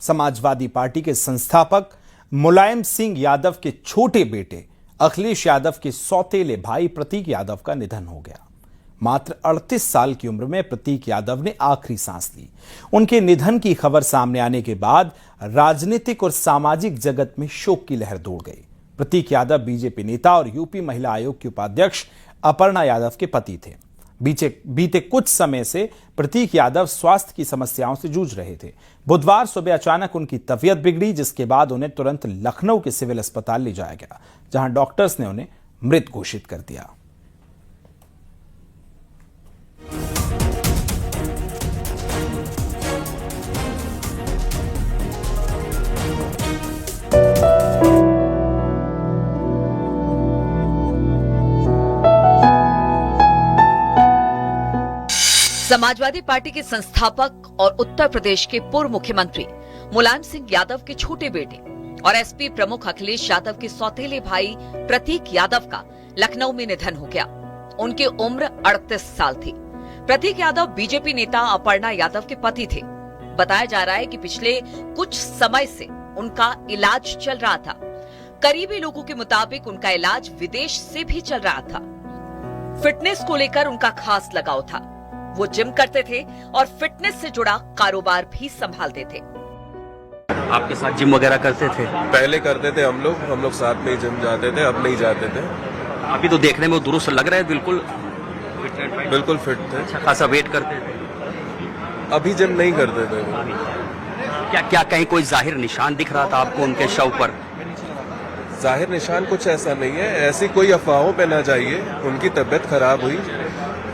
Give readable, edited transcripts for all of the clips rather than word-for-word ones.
Samajwadi party के संस्थापक मुलायम सिंह यादव के छोटे बेटे अखिलेश यादव के सौतेले भाई प्रतीक यादव का निधन हो गया। मात्र 38 साल की उम्र में प्रतीक यादव ने आखिरी सांस ली। उनके निधन की खबर सामने आने के बाद राजनीतिक और सामाजिक जगत में शोक की लहर दौड़ गई। प्रतीक यादव बीजेपी नेता और यूपी महिला आयोग की उपाध्यक्ष अपर्णा यादव के पति थे। बीते कुछ समय से प्रतीक यादव स्वास्थ्य की समस्याओं से जूझ रहे थे। बुधवार सुबह अचानक उनकी तबीयत बिगड़ी, जिसके बाद उन्हें तुरंत लखनऊ के सिविल अस्पताल ले जाया गया, जहां डॉक्टर्स ने उन्हें मृत घोषित कर दिया। समाजवादी पार्टी के संस्थापक और उत्तर प्रदेश के पूर्व मुख्यमंत्री मुलायम सिंह यादव के छोटे बेटे और एसपी प्रमुख अखिलेश यादव के सौतेले भाई प्रतीक यादव का लखनऊ में निधन हो गया। उनकी उम्र 38 साल थी। प्रतीक यादव बीजेपी नेता अपर्णा यादव के पति थे। बताया जा रहा है कि पिछले कुछ समय से उनका इलाज चल रहा था। करीबी लोगों के मुताबिक उनका इलाज विदेश से भी चल रहा था। फिटनेस को लेकर उनका खास लगाव था। वो जिम करते थे और फिटनेस से जुड़ा कारोबार भी संभालते थे। आपके साथ जिम वगैरह करते थे? पहले करते थे हम लोग साथ में ही जिम जाते थे, अब नहीं जाते थे। अभी तो देखने में दुरुस्त लग रहा है, बिल्कुल फिट थे। अच्छा खासा वेट करते थे? अभी जिम नहीं करते थे। क्या कहीं कोई जाहिर निशान दिख रहा था आपको उनके शव पर? जाहिर निशान कुछ ऐसा नहीं है, ऐसी कोई अफवाहों पे ना जाइए। उनकी तबीयत खराब हुई,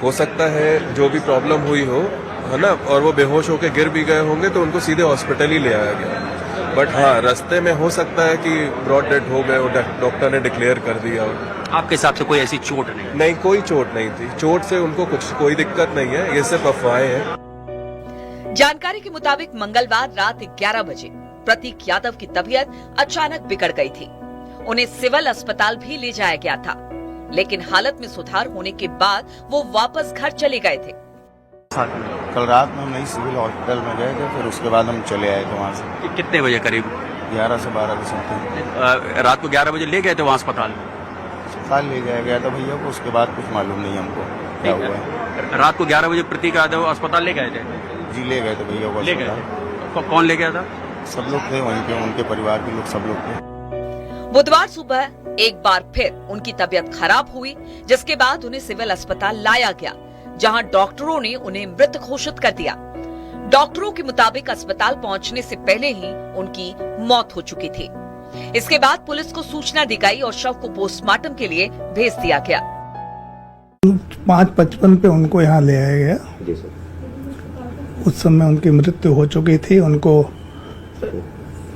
हो सकता है जो भी प्रॉब्लम हुई हो, है ना, और वो बेहोश होकर गिर भी गए होंगे तो उनको सीधे हॉस्पिटल ही ले आया गया। बट हाँ, रास्ते में हो सकता है कि ब्रॉड डेथ हो गए, डॉक्टर ने डिक्लेयर कर दिया। आपके हिसाब से कोई ऐसी चोट नहीं? नहीं, कोई चोट नहीं थी। चोट से उनको कोई दिक्कत नहीं है, ये सिर्फ अफवाहें हैं। जानकारी के मुताबिक मंगलवार रात 11 बजे प्रतीक यादव की तबीयत अचानक बिगड़ गई थी। उन्हें सिविल अस्पताल भी ले जाया गया था, लेकिन हालत में सुधार होने के बाद वो वापस घर चले गए थे। कल रात में हम नई सिविल हॉस्पिटल में गए थे, फिर उसके बाद हम चले आए थे वहाँ से। कितने बजे करीब? 11 से 12 के समथिंग। रात को 11 बजे ले गए थे वहाँ अस्पताल? ले जाया गया था भैया को, उसके बाद कुछ मालूम नहीं हमको क्या हुआ है। रात को 11 बजे प्रतीक यादव अस्पताल ले गए थे? जी ले गए थे भैया को। ले गए? कौन ले गया था? सब लोग थे वहीं पे, उनके परिवार के लोग सब लोग थे। बुधवार सुबह एक बार फिर उनकी तबीयत खराब हुई, जिसके बाद उन्हें सिविल अस्पताल लाया गया, जहां डॉक्टरों ने उन्हें मृत घोषित कर दिया। डॉक्टरों के मुताबिक अस्पताल पहुंचने से पहले ही उनकी मौत हो चुकी थी। इसके बाद पुलिस को सूचना दी गई और शव को पोस्टमार्टम के लिए भेज दिया गया। 5:55 पे उनको यहाँ ले आया गया। उस समय उनकी मृत्यु हो चुकी थी। उनको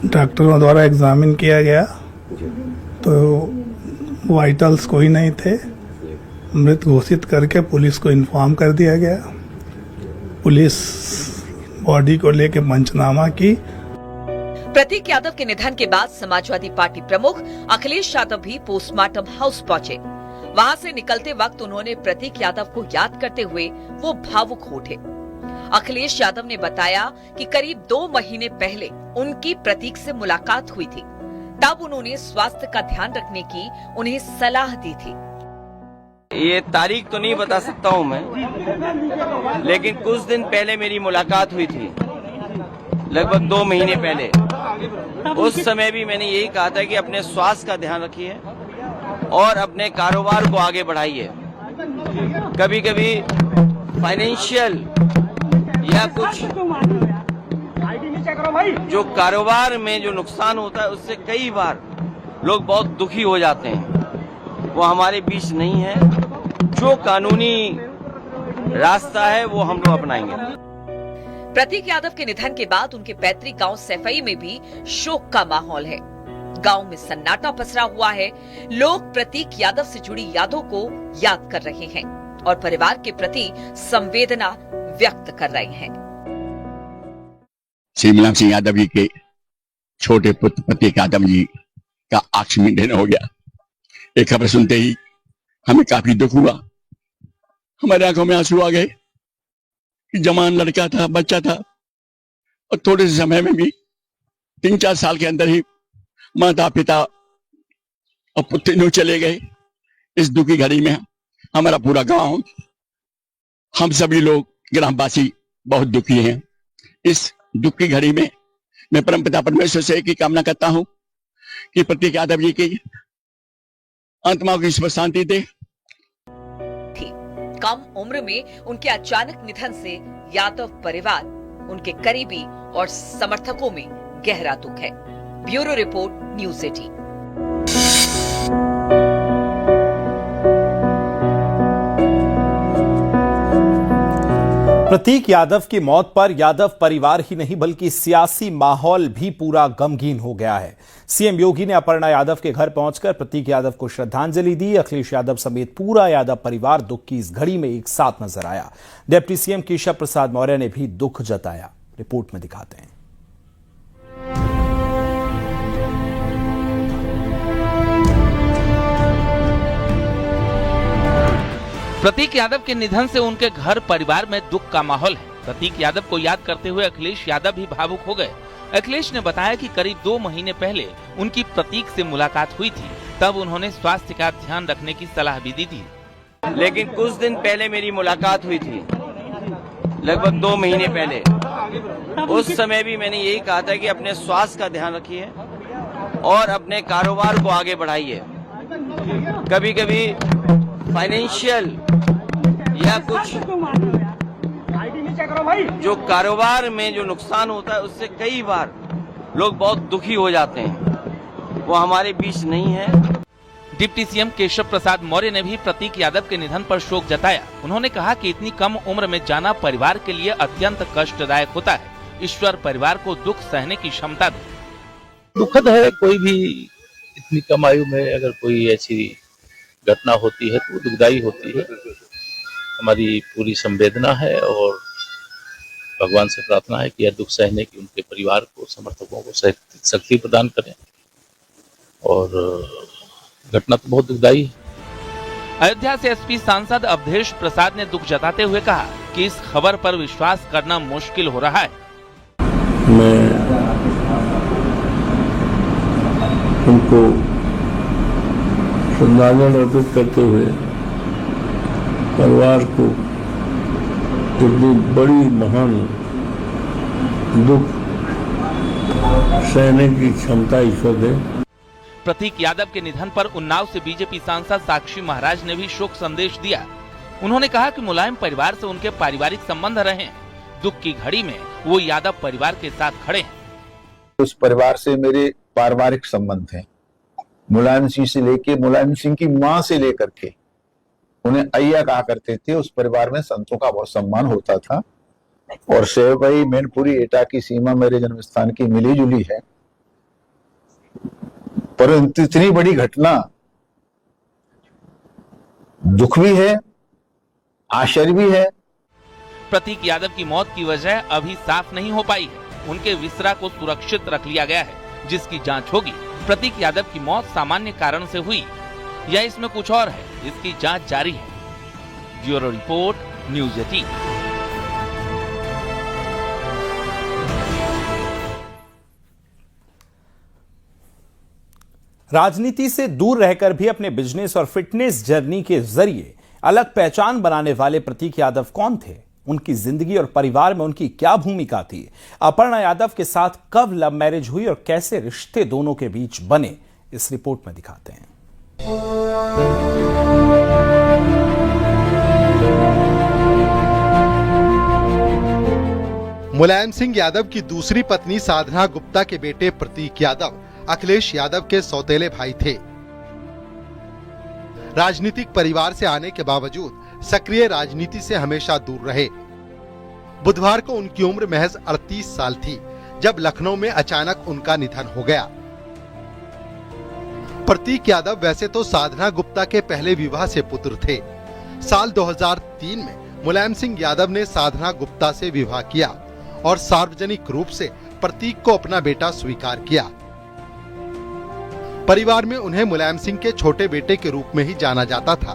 डॉक्टरों द्वारा एग्जामिन किया गया तो वाइटल्स कोई नहीं थे। मृत घोषित करके पुलिस को इन्फॉर्म कर दिया गया। पुलिस बॉडी को लेकर पंचनामा की। प्रतीक यादव के निधन के बाद समाजवादी पार्टी प्रमुख अखिलेश यादव भी पोस्टमार्टम हाउस पहुंचे। वहां से निकलते वक्त उन्होंने प्रतीक यादव को याद करते हुए वो भावुक हो उठे। अखिलेश यादव ने बताया कि करीब 2 महीने पहले उनकी प्रतीक से मुलाकात हुई थी। तब उन्होंने स्वास्थ्य का ध्यान रखने की उन्हें सलाह दी थी। ये तारीख तो नहीं बता सकता हूँ मैं, लेकिन कुछ दिन पहले मेरी मुलाकात हुई थी, लगभग 2 महीने पहले। उस समय भी मैंने यही कहा था कि अपने स्वास्थ्य का ध्यान रखिए और अपने कारोबार को आगे बढ़ाइए। कभी कभी फाइनेंशियल या कुछ जो कारोबार में जो नुकसान होता है, उससे कई बार लोग बहुत दुखी हो जाते हैं। वो हमारे बीच नहीं है। जो कानूनी रास्ता है वो हम लोग अपनाएंगे। प्रतीक यादव के निधन के बाद उनके पैतृक गांव सैफई में भी शोक का माहौल है। गांव में सन्नाटा पसरा हुआ है। लोग प्रतीक यादव से जुड़ी यादों को याद कर रहे हैं और परिवार के प्रति संवेदना व्यक्त कर रहे हैं। श्री मुलायम सिंह यादव जी के छोटे पुत्र प्रतीक यादव जी का आखिरी निधन हो गया। एक खबर सुनते ही हमें काफी दुख हुआ। हमारे आंखों में आंसू आ गए। जवान लड़का था, बच्चा था, और थोड़े से समय में भी 3-4 साल के अंदर ही माता पिता और पुत्र तीनों चले गए। इस दुखी घड़ी में हमारा पूरा गांव, हम सभी लोग ग्रामवासी बहुत दुखी हैं। इस दुखी घड़ी में मैं परमपिता परमेश्वर से एक ही कामना करता हूं कि प्रतीक यादव जी की आत्मा को ईश्वर शांति दे। कम उम्र में उनके अचानक निधन से यादव परिवार, उनके करीबी और समर्थकों में गहरा दुख है। Bureau report, news 18। प्रतीक यादव की मौत पर यादव परिवार ही नहीं बल्कि सियासी माहौल भी पूरा गमगीन हो गया है। सीएम योगी ने अपर्णा यादव के घर पहुंचकर प्रतीक यादव को श्रद्धांजलि दी। अखिलेश यादव समेत पूरा यादव परिवार दुख की इस घड़ी में एक साथ नजर आया। डिप्टी सीएम केशव प्रसाद मौर्य ने भी दुख जताया। रिपोर्ट में दिखाते हैं। प्रतीक यादव के निधन से उनके घर परिवार में दुख का माहौल है। प्रतीक यादव को याद करते हुए अखिलेश यादव भी भावुक हो गए। अखिलेश ने बताया कि करीब 2 महीने पहले उनकी प्रतीक से मुलाकात हुई थी, तब उन्होंने स्वास्थ्य का ध्यान रखने की सलाह भी दी थी। लेकिन कुछ दिन पहले मेरी मुलाकात हुई थी, लगभग 2 महीने पहले। उस समय भी मैंने यही कहा था कि अपने स्वास्थ्य का ध्यान रखिए और अपने कारोबार को आगे बढ़ाइए। कभी कभी फाइनेंशियल या कुछ जो कारोबार में जो नुकसान होता है उससे कई बार लोग बहुत दुखी हो जाते हैं, वो हमारे बीच नहीं है। डिप्टी सीएम केशव प्रसाद मौर्य ने भी प्रतीक यादव के निधन पर शोक जताया। उन्होंने कहा कि इतनी कम उम्र में जाना परिवार के लिए अत्यंत कष्टदायक होता है। ईश्वर परिवार को दुख सहने की क्षमता दे। दुखद है, कोई भी इतनी कम आयु में अगर कोई ऐसी घटना होती है तो दुखदायी होती है। हमारी पूरी संवेदना है और भगवान से प्रार्थना है कि यह दुख सहने की उनके परिवार को, समर्थकों को शक्ति प्रदान करें। और घटना तो बहुत दुखदायी है। अयोध्या से एसपी सांसद अवधेश प्रसाद ने दुख जताते हुए कहा कि इस खबर पर विश्वास करना मुश्किल हो रहा है। मैं उनको श्रद्धांजलि अर्पित करते हुए परिवार को इतनी बड़ी महान दुख सहने की क्षमता ईश्वर दे। प्रतीक यादव के निधन पर उन्नाव से बीजेपी सांसद साक्षी महाराज ने भी शोक संदेश दिया। उन्होंने कहा कि मुलायम परिवार से उनके पारिवारिक संबंध रहे, दुख की घड़ी में वो यादव परिवार के साथ खड़े हैं। उस परिवार से मेरे पारिवारिक संबंध हैं। मुलायम सिंह से लेके मुलायम सिंह की मां से लेकर के उन्हें अय्या कहा करते थे। उस परिवार में संतों का बहुत सम्मान होता था और सेवई मैनपुरी एटा की सीमा मेरे जन्म स्थान की मिली जुली है, परंतु इतनी बड़ी घटना दुख भी है, आश्चर्य भी है। प्रतीक यादव की मौत की वजह अभी साफ नहीं हो पाई है। उनके विसरा को सुरक्षित रख लिया गया है, जिसकी जांच होगी। प्रतीक यादव की मौत सामान्य कारण से हुई या इसमें कुछ और है, इसकी जांच जारी है। Bureau report, news 18। राजनीति से दूर रहकर भी अपने बिजनेस और फिटनेस जर्नी के जरिए अलग पहचान बनाने वाले प्रतीक यादव कौन थे? उनकी जिंदगी और परिवार में उनकी क्या भूमिका थी? अपर्णा यादव के साथ कब लव मैरिज हुई और कैसे रिश्ते दोनों के बीच बने, इस रिपोर्ट में दिखाते हैं। मुलायम सिंह यादव की दूसरी पत्नी साधना गुप्ता के बेटे प्रतीक यादव अखिलेश यादव के सौतेले भाई थे। राजनीतिक परिवार से आने के बावजूद सक्रिय राजनीति से हमेशा दूर रहे। बुधवार को उनकी उम्र महज 38 साल थी जब लखनऊ में अचानक उनका निधन हो गया। प्रतीक यादव वैसे तो साधना गुप्ता के पहले विवाह से पुत्र थे। साल 2003 में मुलायम सिंह यादव ने साधना गुप्ता से विवाह किया और सार्वजनिक रूप से प्रतीक को अपना बेटा स्वीकार किया। परिवार में उन्हें मुलायम सिंह के छोटे बेटे के रूप में ही जाना जाता था।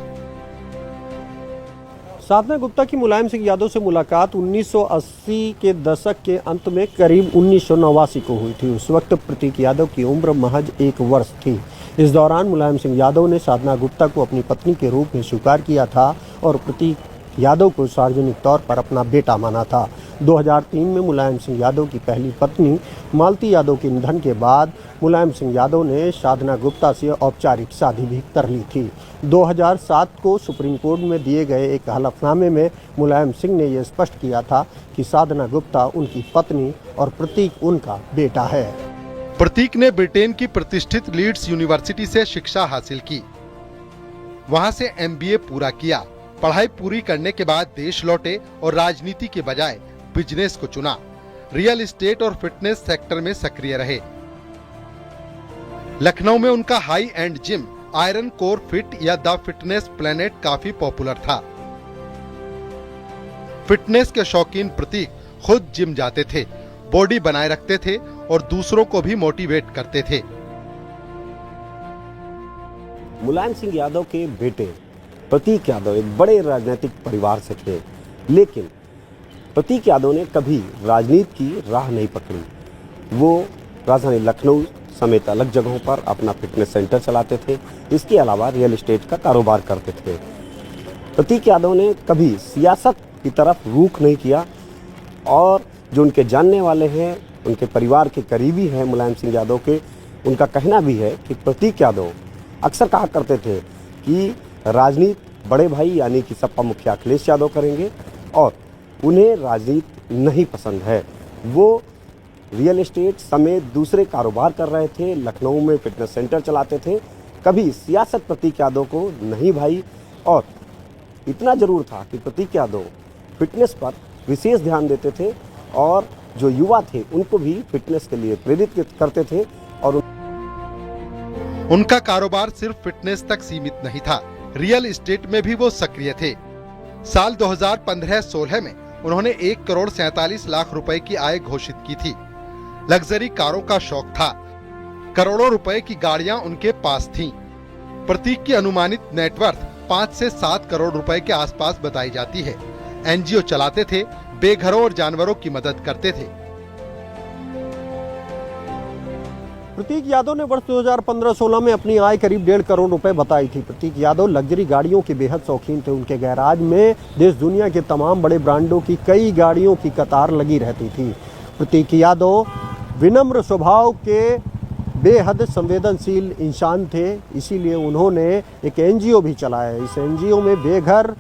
साधना गुप्ता की मुलायम सिंह यादव से मुलाकात 1980 के दशक के अंत में करीब 1989 को हुई थी। उस वक्त प्रतीक यादव की उम्र महज 1 वर्ष थी। इस दौरान मुलायम सिंह यादव ने साधना गुप्ता को अपनी पत्नी के रूप में स्वीकार किया था और प्रतीक यादव को सार्वजनिक तौर पर अपना बेटा माना था। 2003 में मुलायम सिंह यादव की पहली पत्नी मालती यादव के निधन के बाद मुलायम सिंह यादव ने साधना गुप्ता से औपचारिक शादी भी कर ली थी। 2007 को सुप्रीम कोर्ट में दिए गए एक हलफनामे में मुलायम सिंह ने यह स्पष्ट किया था कि साधना गुप्ता उनकी पत्नी और प्रतीक उनका बेटा है। प्रतीक ने ब्रिटेन की प्रतिष्ठित लीड्स यूनिवर्सिटी से शिक्षा हासिल की, वहां से MBA पूरा किया। पढ़ाई पूरी करने के बाद देश लौटे और राजनीति के बजाय बिजनेस को चुना। रियल एस्टेट और फिटनेस सेक्टर में सक्रिय रहे। लखनऊ में उनका high and gym iron core fit या द फिटनेस प्लेनेट काफी पॉपुलर था। फिटनेस के शौकीन प्रतीक खुद जिम जाते थे, बॉडी बनाए रखते थे और दूसरों को भी मोटिवेट करते थे। मुलायम सिंह यादव के बेटे प्रतीक यादव एक बड़े राजनीतिक परिवार से थे, लेकिन प्रतीक यादव ने कभी राजनीति की राह नहीं पकड़ी। वो राजधानी लखनऊ समेत अलग जगहों पर अपना फिटनेस सेंटर चलाते थे। इसके अलावा रियल एस्टेट का कारोबार करते थे। प्रतीक यादव ने कभी सियासत की तरफ रुख नहीं किया और जो उनके जानने वाले हैं, उनके परिवार के करीबी हैं मुलायम सिंह यादव के, उनका कहना भी है कि प्रतीक यादव अक्सर कहा करते थे कि राजनीति बड़े भाई यानी कि सपा मुखिया अखिलेश यादव करेंगे और उन्हें राजनीति नहीं पसंद है। वो रियल एस्टेट समेत दूसरे कारोबार कर रहे थे, लखनऊ में फिटनेस सेंटर चलाते थे। कभी सियासत प्रतीक यादव को नहीं भाई और इतना जरूर था कि प्रतीक यादव फिटनेस पर विशेष ध्यान देते थे और जो युवा थे उनको भी फिटनेस के लिए प्रेरित करते थे। और उनका कारोबार सिर्फ फिटनेस तक सीमित नहीं था, रियल एस्टेट में भी वो सक्रिय थे। साल 2015-16 में उन्होंने 1,47,00,000 रुपए की आय घोषित की थी। लग्जरी कारों का शौक था, करोड़ों रुपए की गाड़ियां उनके पास थीं। प्रतीक की अनुमानित नेटवर्थ 5 से 7 करोड़ रुपए के आसपास बताई जाती है। NGO चलाते थे, बेघरों और जानवरों की मदद करते थे। प्रतीक यादव ने वर्ष 2015-16 में अपनी आय करीब 1.5 करोड़ रुपए बताई थी। प्रतीक यादव लग्जरी गाड़ियों के बेहद शौकीन थे। उनके गैराज में देश दुनिया के तमाम बड़े ब्रांडों की कई गाड़ियों की कतार लगी रहती थी। प्रतीक यादव विनम्र स्वभाव के बेहद संवेदनशील इंसान थे, इसीलिए उन्होंने एक NGO भी चलाया। इस NGO में बेघर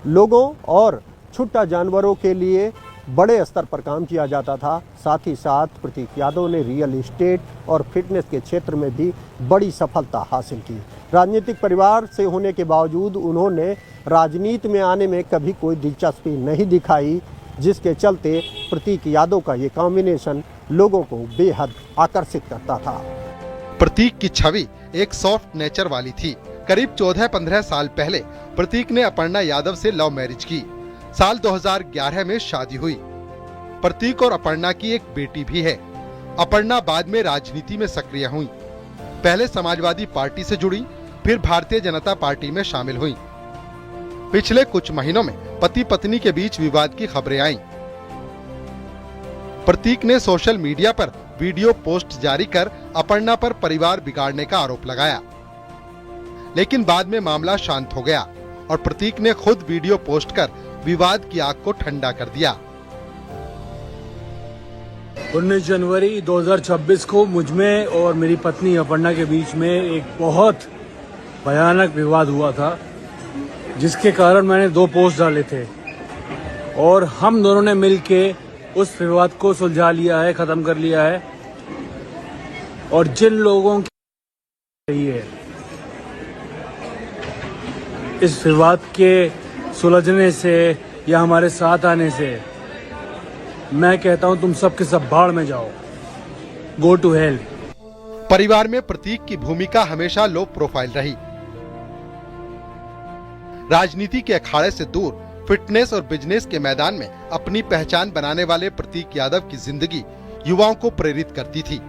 लोगों और छुट्टा जानवरों के लिए बड़े स्तर पर काम किया जाता था। साथ ही साथ प्रतीक यादव ने रियल एस्टेट और फिटनेस के क्षेत्र में भी बड़ी सफलता हासिल की। राजनीतिक परिवार से होने के बावजूद उन्होंने राजनीति में आने में कभी कोई दिलचस्पी नहीं दिखाई, जिसके चलते प्रतीक यादव का ये कॉम्बिनेशन लोगों को बेहद आकर्षित करता था। प्रतीक की छवि एक सॉफ्ट नेचर वाली थी। करीब 14-15 साल पहले प्रतीक ने अपर्णा यादव से लव मैरिज की। साल 2011 में शादी हुई। प्रतीक और अपर्णा की एक बेटी भी है। अपर्णा बाद में राजनीति में सक्रिय हुई। पहले समाजवादी पार्टी से जुड़ी, फिर भारतीय जनता पार्टी में शामिल हुई। पिछले कुछ महीनों में पति पत्नी के बीच विवाद की खबरें आईं। प्रतीक ने सोशल मीडिया पर वीडियो पोस्ट जारी कर अपर्णा पर परिवार बिगाड़ने का आरोप लगाया, लेकिन बाद में मामला शांत हो गया और प्रतीक ने खुद वीडियो पोस्ट कर विवाद की आग को ठंडा कर दिया। 19 जनवरी 2026 को मुझमें और मेरी पत्नी अपर्णा के बीच में एक बहुत भयानक विवाद हुआ था, जिसके कारण मैंने 2 पोस्ट डाले थे और हम दोनों ने मिलके उस विवाद को सुलझा लिया है, खत्म कर लिया है। और जिन लोगों की है इस विवाद के सुलझने से या हमारे साथ आने से, मैं कहता हूं तुम सब के सब भाड़ में जाओ, गो टू हेल। परिवार में प्रतीक की भूमिका हमेशा लो प्रोफाइल रही। राजनीति के अखाड़े से दूर फिटनेस और बिजनेस के मैदान में अपनी पहचान बनाने वाले प्रतीक यादव की जिंदगी युवाओं को प्रेरित करती थी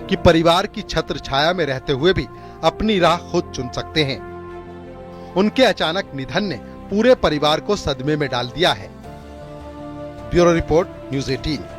कि परिवार की छत्र छाया में रहते हुए भी अपनी राह खुद चुन सकते हैं। उनके अचानक निधन ने पूरे परिवार को सदमे में डाल दिया है। Bureau report, news 18।